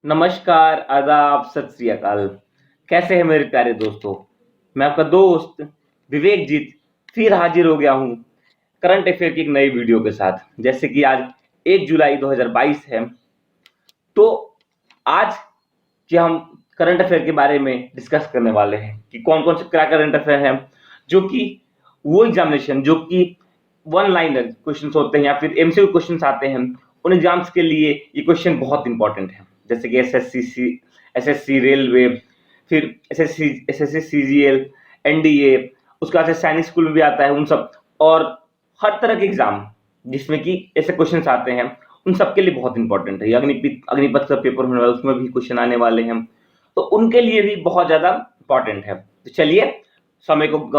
नमस्कार, आदाब, सत श्री अकाल। कैसे हैं मेरे प्यारे दोस्तों? मैं आपका दोस्त विवेकजीत फिर हाजिर हो गया हूँ करंट अफेयर की एक नई वीडियो के साथ। जैसे कि आज 1 जुलाई 2022 है, तो आज के हम करंट अफेयर के बारे में डिस्कस करने वाले हैं कि कौन-कौन से क्या करंट अफेयर हैं, जो कि वो एग्ज़ामिनेशन जो कि वन लाइनर क्वेश्चन्स होते हैं या फिर एमसीक्यू क्वेश्चन्स आते हैं, उन एग्ज़ाम्स के लिए ये क्वेश्चन बहुत इंपॉर्टेंट है। जैसे कि एसएससी, रेलवे, फिर एसएससी सीजीएल, एनडीए, उसके बाद से सैनिक स्कूल में भी आता है उन सब, और हर तरह के एग्ज़ाम जिसमें कि ऐसे क्वेश्चन्स आते हैं, उन सबके लिए बहुत इंपॉर्टेंट है। ये अग्निपथ का पेपर होने वाला है, उसमें भी क्वेश्चन आने वाले हैं, तो उनके लिए भी बहुत ज़्यादा इंपॉर्टेंट है। तो चलिए, समय को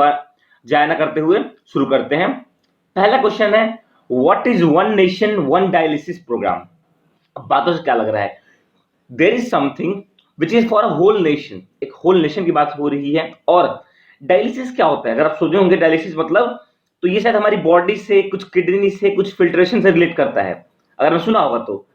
ज़ाया ना करते हुए शुरू करते हैं। पहला क्वेश्चन है, what is one nation one dialysis programme? अब बातों से क्या लग रहा है? There is something which is for a whole nation, एक होल नेशन की बात हो रही है। और डायलिसिस क्या होता है? अगर आप सोचे होंगे डायलिसिस मतलब, तो ये शायद हमारी बॉडी से, कुछ किडनी से, कुछ फिल्ट्रेशन से रिलेट करता है, अगर मैं सुना होगा तो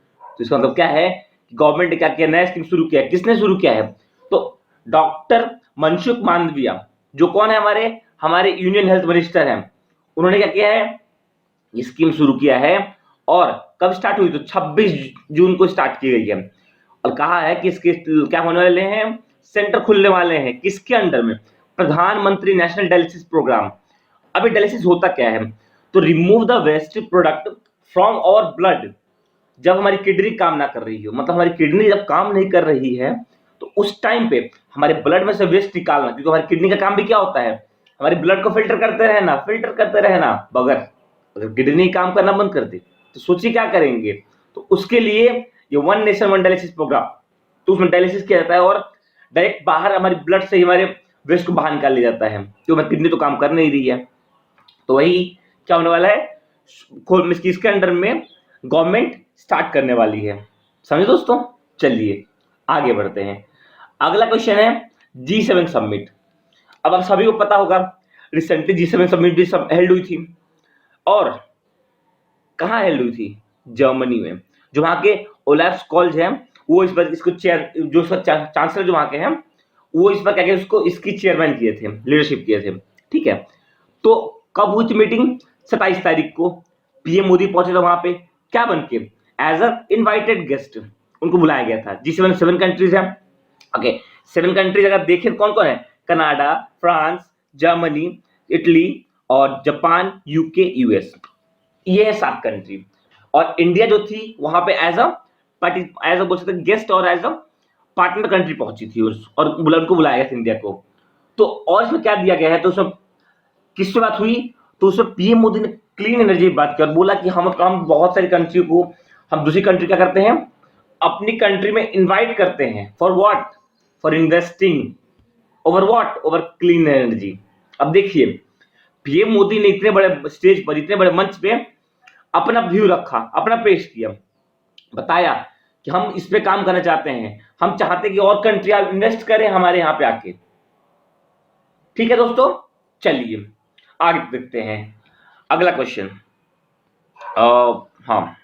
इसका मतलब क्या है? गवर्नमेंट ने क्या किया, नया स्कीम शुरू किया है। किसने शुरू किया है? तो डॉक्टर मनसुख मांडविया, जो कौन है, हमारे हमारे यूनियन हेल्थ मिनिस्टर हैं, उन्होंने क्या किया है, ये स्कीम शुरू किया है। और कब स्टार्ट हुई? तो 26 जून को स्टार्ट की गई है। और कहा है कि इसके क्या होने वाले हैं, सेंटर खुलने वाले हैं। किसके अंडर में? प्रधानमंत्री नेशनल डायलिसिस प्रोग्राम। अभी डायलिसिस होता क्या है? तो remove the waste product from our blood. जब हमारी किडनी काम ना कर रही हो, मतलब हमारी किडनी जब काम नहीं कर रही है, तो उस टाइम पे हमारे ब्लड में से वेस्ट निकालना, क्योंकि हमारी किडनी का काम भी क्या होता है, हमारे ब्लड को फिल्टर करते रहना। बगैर अगर किडनी काम करना बंद कर दे तो सोचिए क्या करेंगे। तो उसके लिए ये one nation one dialysis programme, तो उसमें डायलिसिस किया जाता है और डायरेक्ट बाहर हमारे ब्लड से ही हमारे वेस्ट को बाहर निकाल लिया जाता है, क्योंकि हमारी किडनी तो काम कर नहीं रही है। तो वही क्या होने वाला है, इसके अंडर में गवर्नमेंट स्टार्ट करने वाली है। समझे दोस्तों? चलिए आगे बढ़ते हैं। अगला क्वेश्चन है, G7 समिट। अब आप सभी को पता होगा, रिसेंटली G7 समिट भी सब हेल्ड हुई थी। और कहाँ हेल्ड हुई थी? जर्मनी में। जो वहां के ओलाफ स्कॉल्ज हैं, वो इस बार इसको चेयर, जो इसका चांसलर जो वहां के हैं, वो इस बार क्या कहते, उसको इसकी चेयरमैन किए थे, लीडरशिप किए थे। ठीक है, तो कब हुई थी मीटिंग? 27 तारीख को। पीएम मोदी पहुंचे थे वहां पे, क्या बन के? एज अ इनवाइटेड गेस्ट उनको बुलाया गया था। G7 7 कंट्रीज हैं। ओके, 7 कंट्रीज अगर देखें कौन कौन है, कनाडा, फ्रांस, जर्मनी, इटली और जापान, यूके, यूएस। ये है 7 कंट्री। और इंडिया जो थी वहां पे एज अ बोल सकते गेस्ट और एज अ पार्टनर कंट्री पहुंची थी, और उनको बुलाया गया था इंडिया को। तो और इसमें क्या दिया गया है, तो उसमें किससे बात हुई? तो उसमें पीएम मोदी ने क्लीन एनर्जी की बात की और बोला कि हम बहुत सारी कंट्री को, हम दूसरी कंट्री क्या करते हैं, अपनी कंट्री में इनवाइट करते हैं। For what? For investing over what? Over clean energy. अब देखिए, पीएम मोदी ने इतने बड़े स्टेज पर, इतने बड़े मंच पे अपना व्यू रखा, अपना पेश किया, बताया कि हम इस पे काम करना चाहते हैं, हम चाहते हैं कि और कंट्री इन्वेस्ट करें हमारे यहाँ पे आके। ठीक है दोस्तों, चलिए आगे देखते हैं। अगला क्वेश्चन, हाँ,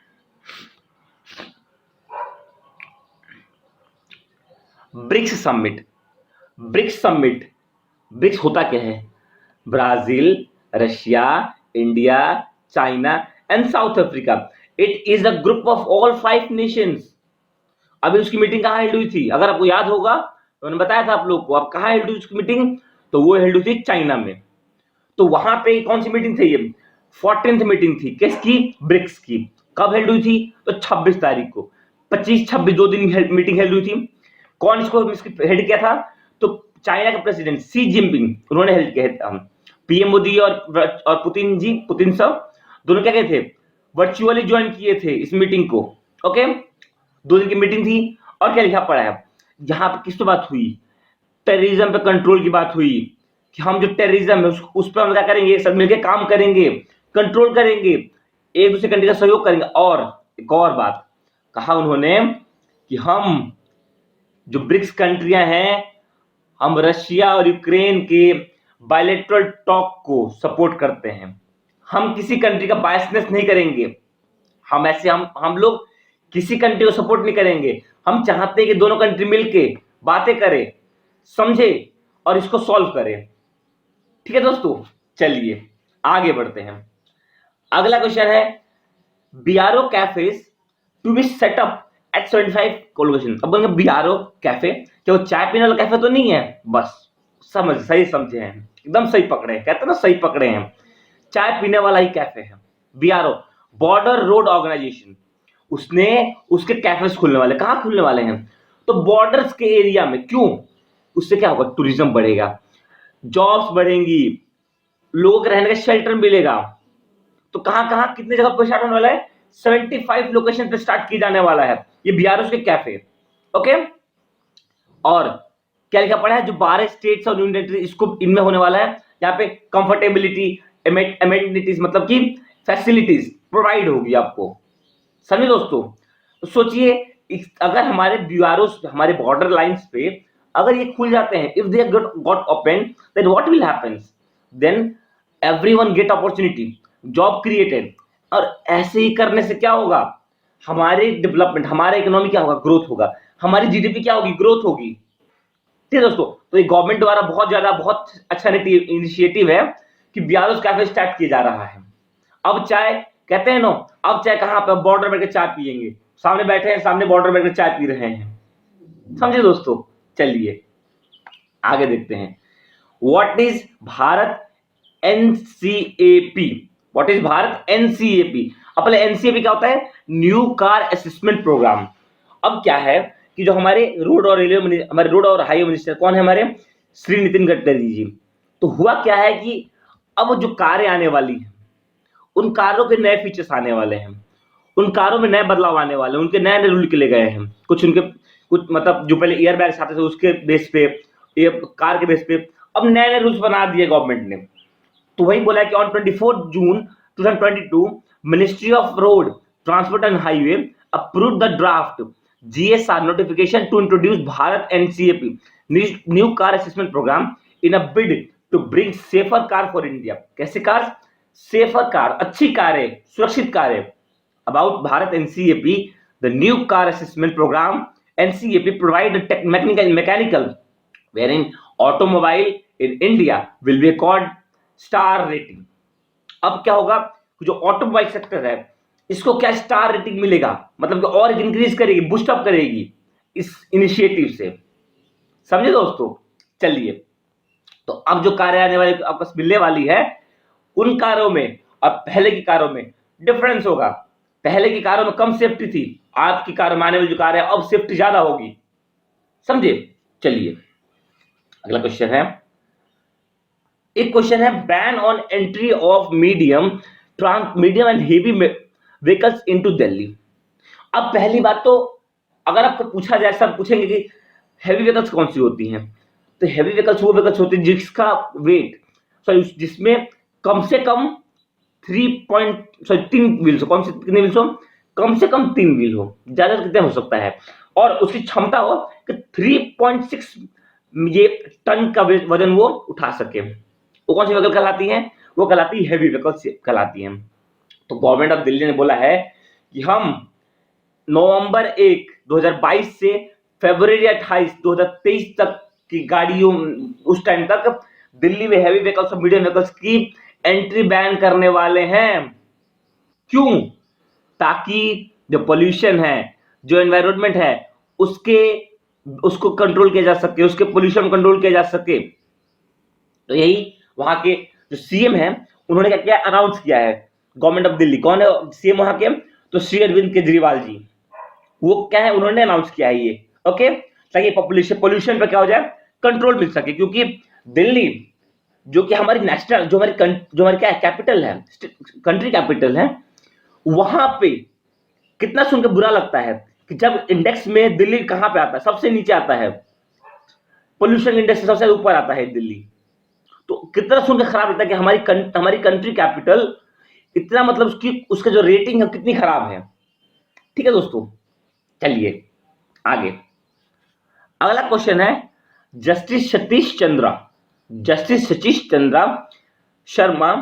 ब्रिक्स समिट। ब्रिक्स होता क्या है? Brazil, Russia, India, China and south Africa. It is a group of all 5 Nations. अभी उसकी मीटिंग कहाँ हेल्ड हुई थी? अगर आपको याद होगा तो मैंने बताया था आप लोग को। अब कहाँ हेल्ड हुई उसकी मीटिंग? तो वो हेल्ड हुई थी चाइना में। तो वहां पे कौन सी मीटिंग थी? ये 14th मीटिंग थी। किसकी? ब्रिक्स की। कब हेल्ड हुई थी? तो 26 तारीख को। 25-26 2 दिन मीटिंग हेल्ड हुई थी। कौन इसको हेड किया था? तो चाइना के प्रेसिडेंट सी जिनपिंग, उन्होंने हेल्ड किया था। पीएम मोदी और पुतिन सब दोनों क्या गए थे, वर्चुअली ज्वाइन किए थे इस मीटिंग को। ओके, 2 दिन की मीटिंग थी। और क्या लिखा पड़ा है यहाँ पे? किस पे बात हुई? टेररिज्म पे कंट्रोल की बात हुई, कि हम जो टेररिज्म है उस पर हम क्या करेंगे, सब मिलकर काम करेंगे, कंट्रोल करेंगे, एक दूसरे कंट्री का सहयोग करेंगे। और एक और बात कहा उन्होंने कि हम जो ब्रिक्स कंट्रियां हैं, हम रशिया और यूक्रेन के बायलैटरल टॉक को सपोर्ट करते हैं। हम किसी कंट्री का बायसनेस नहीं करेंगे। हम लोग किसी कंट्री को सपोर्ट नहीं करेंगे। हम चाहते हैं कि दोनों कंट्री मिलके बातें करें, समझे और इसको सॉल्व करें। ठीक है दोस्तों, चलिए आगे बढ़ते हैं। अगला क्वेश्चन है, BRO cafes to be set up at 75 locations. अब बोलेंगे बीआरओ कैफे, क्या वो चाय पीने वाला कैफे तो नहीं है? बस सही समझे हैं, एकदम सही पकड़े हैं, कहते हैं ना सही पकड़े हैं, चाय पीने वाला ही कैफे है बीआरओ, बॉर्डर रोड ऑर्गेनाइजेशन। उसने उसके कैफेज खुलने वाले, कहां खुलने वाले हैं? तो बॉर्डर्स के एरिया में। क्यों? उससे क्या होगा? टूरिज्म बढ़ेगा, जॉब्स बढ़ेंगी, लोगों के रहने का शेल्टर मिलेगा। तो कहां कहां कितने जगह पर स्टार्ट होने वाला है? 75 लोकेशन पे स्टार्ट की जाने वाला है ये बीआरओ के कैफे। ओके, और क्या लिखा पड़ा है? जो 12 स्टेट्स और यूनियन टेरिटरी, इसको इनमें होने वाला है। यहाँ पे कंफर्टेबिलिटी, एमेनिटीज मतलब कि फैसिलिटीज प्रोवाइड होगी आपको। समझे दोस्तों? तो सोचिए, अगर हमारे बीआरओ हमारे बॉर्डर लाइंस पे अगर ये खुल जाते हैं, if they got open, then what will happens? Then everyone get opportunity, job created. और ऐसे ही करने से क्या होगा? हमारे डेवलपमेंट, हमारा इकोनॉमी क्या होगा? ग्रोथ होगा। हमारी जीडीपी क्या होगी? ग्रोथ होगी। ठीक है दोस्तों, तो ये गवर्नमेंट द्वारा बहुत अच्छा इनिशिएटिव है कि बीआरओ कैफे स्टार्ट किया जा रहा है। अब चाय कहते हैं नो, अब चाय कहां पे? बॉर्डर बैठ के चाय पियेंगे, सामने बैठे हैं, सामने बॉर्डर बैठ के चाय पी रहे हैं। समझे दोस्तों? चलिए आगे देखते हैं। What is Bharat NCAP? What is Bharat NCAP? अब पहले एनसीएपी क्या होता है? New car assessment programme. अब क्या है कि जो हमारे रोड और हाईवे मिनिस्टर कौन है? हमारे श्री नितिन गडकरी जी। तो हुआ क्या है कि अब जो कारें आने वाली हैं, उन कारों के नए फीचर्स आने वाले हैं, उन कारों में नए बदलाव आने वाले हैं, उनके नए नए रूल निकले गए हैं। कुछ मतलब जो पहले एयर बैग्स आते थे उसके बेस पे, ये कार के बेस पे अब नए नए रूल्स बना दिए गवर्नमेंट ने। तो वही बोला है कि on 24 June 2022 ministry of road transport and highway approve the draft GSR notification to introduce Bharat NCAP new car assessment program in a bid to bring safer car for India। कैसे car? Safer car, अच्छी कारें, सुरक्षित कारें। About Bharat NCAP, the new car assessment program NCAP provide a mechanical wherein automobile in India will be called star rating। अब क्या होगा? जो automobile sector है इसको क्या स्टार रेटिंग मिलेगा, मतलब कि और इंक्रीज करेगी, बूस्ट अप करेगी इस इनिशिएटिव से। समझे दोस्तों? चलिए, तो अब जो कारें आने वाली आपको मिलने वाली है, उन कारों में और पहले की कारों में डिफरेंस होगा। पहले की कारों में कम सेफ्टी थी, आज की कारों में आने वाली जो कार है अब सेफ्टी ज्यादा होगी। समझे? चलिए अगला क्वेश्चन है, एक क्वेश्चन है, ban on entry of medium and heavy vehicles into Delhi. अब पहली बात तो अगर आपको पूछा जाए, सब पूछेंगे कि हैवी व्हीकल्स कौन सी होती हैं, तो हैवी व्हीकल्स वो व्हीकल्स होती है जिसका वेट जिसमें कम से कम 3 व्हील्स हो। कौन से कितने व्हील्स हो? कम से कम 3 व्हील हो, ज्यादा कितने हो सकता है, और उसकी क्षमता हो कि 3.6 ये टन का वजन वो उठा सके। वो कौन सी व्हीकल कहलाती है? वो कहलाती है हैवी व्हीकल्स कहलाती हैं। तो गवर्नमेंट ऑफ दिल्ली ने बोला है कि हम नवंबर 1 2022 से फरवरी 28 2023 तक की गाड़ियों, उस टाइम तक दिल्ली में हैवी व्हीकल्स और मीडियम व्हीकल्स की एंट्री बैन करने वाले हैं। क्यों? ताकि जो पोल्यूशन है, जो एनवायरनमेंट है, उसको कंट्रोल किया जा सके, उसके पोल्यूशन कंट्रोल किया जा सके। तो यही वहां के जो सीएम है उन्होंने क्या किया, अनाउंस किया है। गवर्नमेंट ऑफ दिल्ली, कौन है सीएम वहां के? तो श्री अरविंद केजरीवाल जी। वो क्या है, उन्होंने अनाउंस किया है ये, ओके, ताकि पोल्यूशन पे क्या हो जाए, कंट्रोल मिल सके। क्योंकि दिल्ली जो कि हमारी नेशनल, जो हमारी क्या है, कैपिटल है, कंट्री कैपिटल है, वहां पे कितना सुनकर बुरा लगता है कि जब इंडेक्स में दिल्ली कहां पे आता है, सबसे नीचे आता है, पोल्यूशन इंडेक्स से सबसे ऊपर आता है दिल्ली। तो कितना सुनकर खराब लगता है कि हमारी कंट्री कैपिटल इतना, मतलब उसका जो रेटिंग है कितनी खराब है। ठीक है दोस्तों, चलिए आगे। अगला क्वेश्चन है, justice Satish Chandra Sharma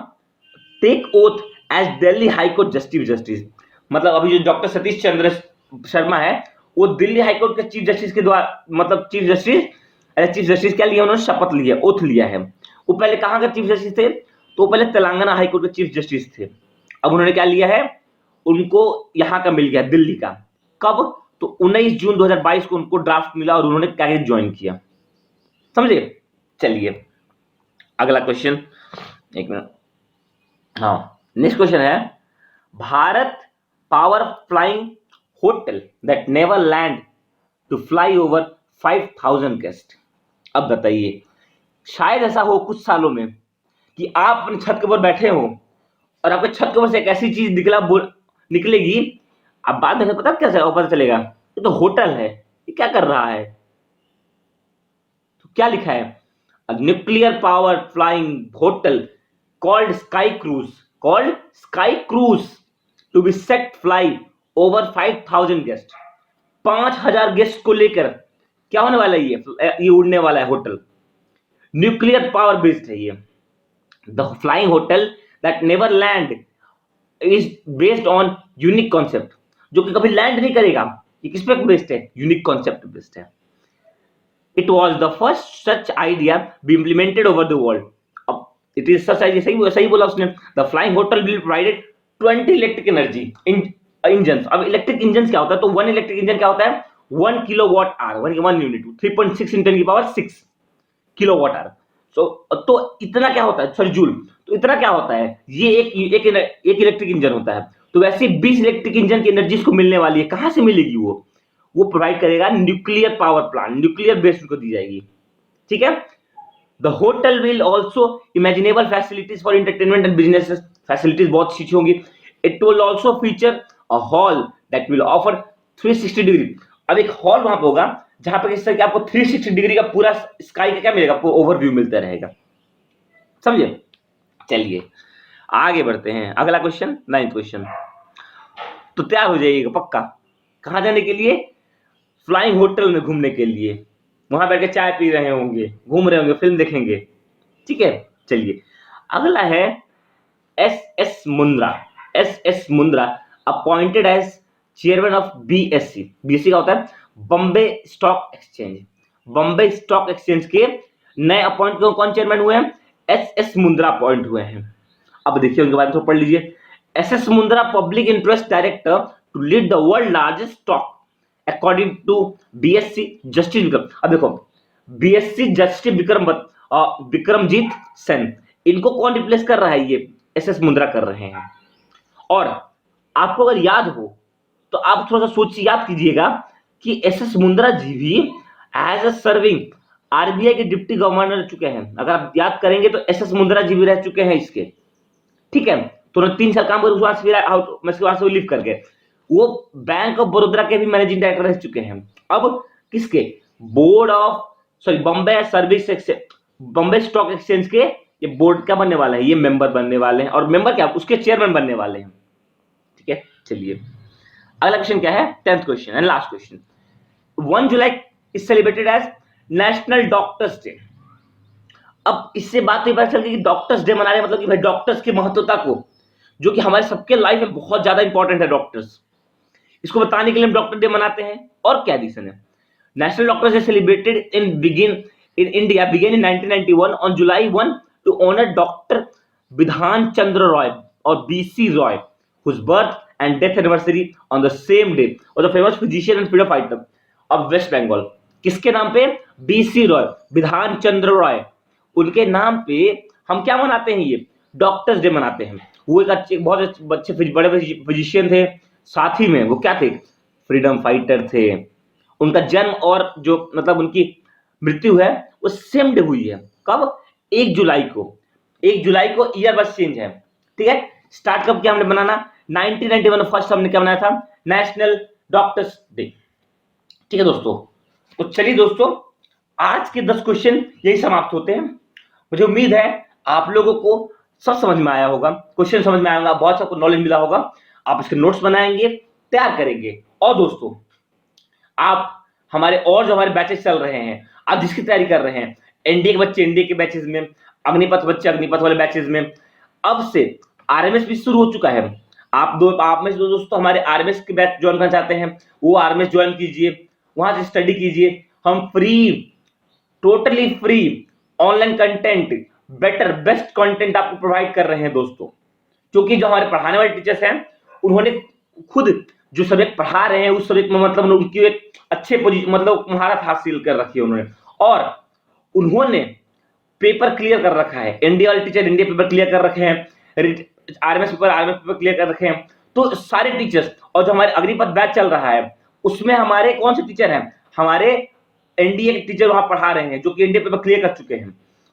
take oath as Delhi high court justice. मतलब अभी जो डॉक्टर सतीश चंद्र शर्मा है, वो दिल्ली हाईकोर्ट के चीफ जस्टिस के द्वारा, मतलब चीफ जस्टिस क्या लिया उन्होंने, शपथ लिया, ओथ लिया है। वो पहले कहाँ के चीफ जस्टिस थे, तो पहले तेलंगाना हाईकोर्ट के चीफ जस्टिस थे। अब उन्होंने क्या लिया है, उनको यहाँ का मिल गया, दिल्ली का। कब, तो 19 जून 2022 को उनको ड्राफ्ट मिला और उन्होंने कैबिनेट ज्वाइन किया। समझे? चलिए अगला क्वेश्चन, एक मिनट। हाँ, नेक्स्ट क्वेश्चन है, Bharat power flying hotel that never land to fly over 5000 guest. अब बताइए, शायद ऐसा हो कुछ सालों में कि आप अपने छत के ऊपर बैठे हो और आपके छत के ऊपर से एक ऐसी चीज निकलेगी, आप बाद में पता कैसे पता चलेगा, ये तो होटल है, ये क्या कर रहा है। तो क्या लिखा है, nuclear power flying hotel called sky cruise to be set fly over 5000 guests। 5000 guest को लेकर क्या होने वाला है, ये उड़ने वाला है होटल, न्यूक्लियर पावर बेस्ड है ये। The flying hotel that never land is based on unique concept, जो कि कभी लैंड नहीं करेगा। ये किस पे बेस्ड है, यूनिक कॉन्सेप्ट बेस्ड है। It was the first such idea be implemented over the world. It is such idea, सही बोला उसने। The flying hotel will provided 20 electric energy engine. अब इलेक्ट्रिक इंजन क्या होता है, तो 1 इलेक्ट्रिक इंजन क्या होता है, 1 kilowatt hour, 1 unit, 3.6 × 10⁶ kilowatt hour. तो इतना क्या होता है, सॉरी जूल, तो इतना क्या होता है, ये एक इलेक्ट्रिक इंजन होता है। तो वैसे 20 इलेक्ट्रिक इंजन की एनर्जी इसको मिलने वाली है। कहां से मिलेगी, वो प्रोवाइड करेगा nuclear power plant, nuclear based को दी जाएगी। ठीक है। The hotel will also imaginable facilities for entertainment and business facilities, बहुत चीजें होंगी। It will also feature a hall that will offer 360 degree. अब एक हॉल वहां पे होगा जहां पे किस तरह की आपको 360 डिग्री का पूरा स्काई का क्या मिलेगा, आपको ओवरव्यू मिलता रहेगा। समझे? चलिए आगे बढ़ते हैं, अगला क्वेश्चन, 9th क्वेश्चन। तो तैयार हो जाइएगा पक्का, कहां जाने के लिए, फ्लाइंग होटल में घूमने के लिए। वहां बैठ के चाय पी रहे होंगे, घूम रहे होंगे, फिल्म देखेंगे। ठीक है। चलिए अगला है S S Mundra appointed as chairman of BSE. BSE का होता है Bombay stock exchange. Bombay stock exchange के नए अपॉइंट कौन चेयरमैन हुए हैं, एस मुंद्रा अपॉइंट हुए हैं। अब देखिए उनके बारे में तो पढ़ लीजिए। S Mundra public interest director to lead the world largest stock according to BSE justice Vikram. अब देखो बीएससी जस्टिस विक्रमजीत सेन, इनको कौन रिप्लेस कर रहा है, ये एस मुंद्रा कर रहे हैं। और आपको अगर याद हो तो आप थोड़ा सा सोचिए, याद कीजिएगा कि एस मुंद्रा जी भी एज अ सर्विंग आरबीआई के डिप्टी गवर्नर रह चुके हैं। अगर आप याद करेंगे तो एस मुंद्रा जी भी रह चुके हैं इसके। ठीक है। तो 3 साल काम कर उसके बाद से लीव करके वो बैंक ऑफ बड़ौदा के भी मैनेजिंग डायरेक्टर रह चुके हैं। अब किसके, बॉम्बे स्टॉक एक्सचेंज के ये बोर्ड क्या बनने वाला है, ये मेंबर बनने वाले हैं। और मेंबर क्या, उसके चेयरमैन बनने वाले हैं। ठीक है। चलिए अगला क्वेश्चन क्या है, 10th question and last question. 1 July is celebrated as national doctors day. अब इससे बात तो पता चल गई कि डॉक्टर्स डे मना रहे, मतलब कि भाई डॉक्टर्स की महत्वता को, जो कि हमारे सबके लाइफ में बहुत ज्यादा इंपॉर्टेंट है डॉक्टर्स, इसको बताने के लिए हम डॉक्टर डे मनाते हैं। और क्या रीजन है, national doctors day celebrated in India began in 1991 on July 1 to honour doctor Bidhan Chandra Roy और BC Roy whose birth and death anniversary on the same day और the famous physician and freedom fighter of West Bengal। किसके नाम पे, BC Roy, विधान चंद्र रॉय, उनके नाम पे हम क्या मनाते हैं, ये डॉक्टर्स डे मनाते हैं। वो एक बहुत अच्छे बड़े फिजिशियन थे, साथ ही में वो क्या थे, फ्रीडम फाइटर थे। उनका जन्म और जो मतलब उनकी मृत्यु है वो सेम डे हुई है। कब, 1 जुलाई को। 1 जुलाई को ईयर बस चेंज है। ठीक है। स्टार्ट कब किया हमने बनाना, 1991 फर्स्ट हमने क्या बनाया था, नेशनल डॉक्टर्स डे। ठीक है दोस्तों। तो चलिए दोस्तों, आज के 10 क्वेश्चन यही समाप्त होते हैं। मुझे उम्मीद है आप लोगों को सब समझ में आया होगा, क्वेश्चन समझ में आया होगा, बहुत सबको नॉलेज मिला होगा। आप इसके नोट्स बनाएंगे, तैयार करेंगे। और दोस्तों आप हमारे और जो हमारे बैचेस चल रहे हैं, आप जिसकी तैयारी कर रहे हैं, एनडीए के बच्चे एनडीए के बैचेस में, अग्निपथ बच्चे अग्निपथ वाले बैचेस में, अब से आरएमएस भी शुरू हो चुका है। आप में से जो दोस्तों हमारे आरएमएस के बैच ज्वाइन करना चाहते हैं, वो आरएमएस ज्वाइन कीजिए, वहां से स्टडी कीजिए। हम free, totally free online content, better best content आपको प्रोवाइड कर रहे हैं दोस्तों। क्योंकि जो हमारे पढ़ाने वाले टीचर्स हैं, उन्होंने खुद जो सब्जेक्ट पढ़ा रहे हैं उस सब्जेक्ट में मतलब उनकी एक अच्छे पोजीशन मतलब महारत हासिल कर रखी है उन्होंने, और उन्होंने पेपर क्लियर कर रखा है। इंडिया वाले टीचर इंडिया पेपर क्लियर कर रखे हैं, आरएमएस पेपर क्लियर कर रखे हैं। तो सारे टीचर्स, और जो हमारे अग्निपथ बैच चल रहा है उसमें हमारे कौन से टीचर हैं, हमारे एनडीए के टीचर वहां पढ़ा रहे हैं जो कि इंडिया पेपर क्लियर कर चुके हैं।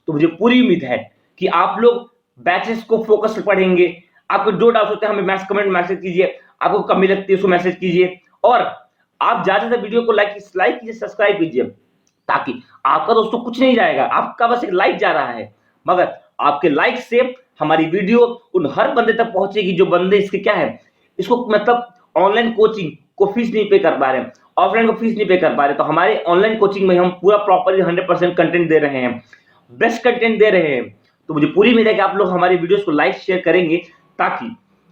तो मुझे पूरी उम्मीद है कि आप लोग बैचेस को फोकस से पढ़ेंगे। आपको जो डाउट होते हैं हमें मैसेज कमेंट मैसेज कीजिए, आपको कमी लगती है उसको मैसेज कीजिए, और आप ज्यादा से ज्यादा वीडियो को लाइक कीजिए, सब्सक्राइब कीजिए, ताकि आपका दोस्तों कुछ नहीं जाएगा, आपका बस एक लाइक जा रहा है, मगर आपके लाइक से हमारी वीडियो उन हर बंदे तक पहुंचेगी जो बंदे इसके क्या है, इसको मतलब ऑनलाइन कोचिंग को फीस नहीं पे कर पा रहे हैं, ऑफलाइन को फीस नहीं पे कर पा रहे। तो हमारे ऑनलाइन कोचिंग में हम पूरा प्रॉपरली 100% कंटेंट दे रहे हैं, बेस्ट कंटेंट दे रहे हैं। तो मुझे पूरी उम्मीद है कि आप लोग हमारी वीडियोस को लाइक शेयर करेंगे, ताकि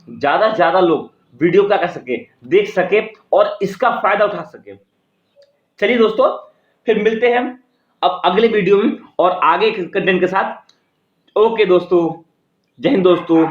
ज्यादा से ज्यादा लोग वीडियो क्या कर सके, देख सके और इसका फायदा उठा सके। चलिए दोस्तों, फिर मिलते हैं अब अगले वीडियो में और आगे के कंटेंट के साथ। ओके दोस्तों, जय हिंद दोस्तों।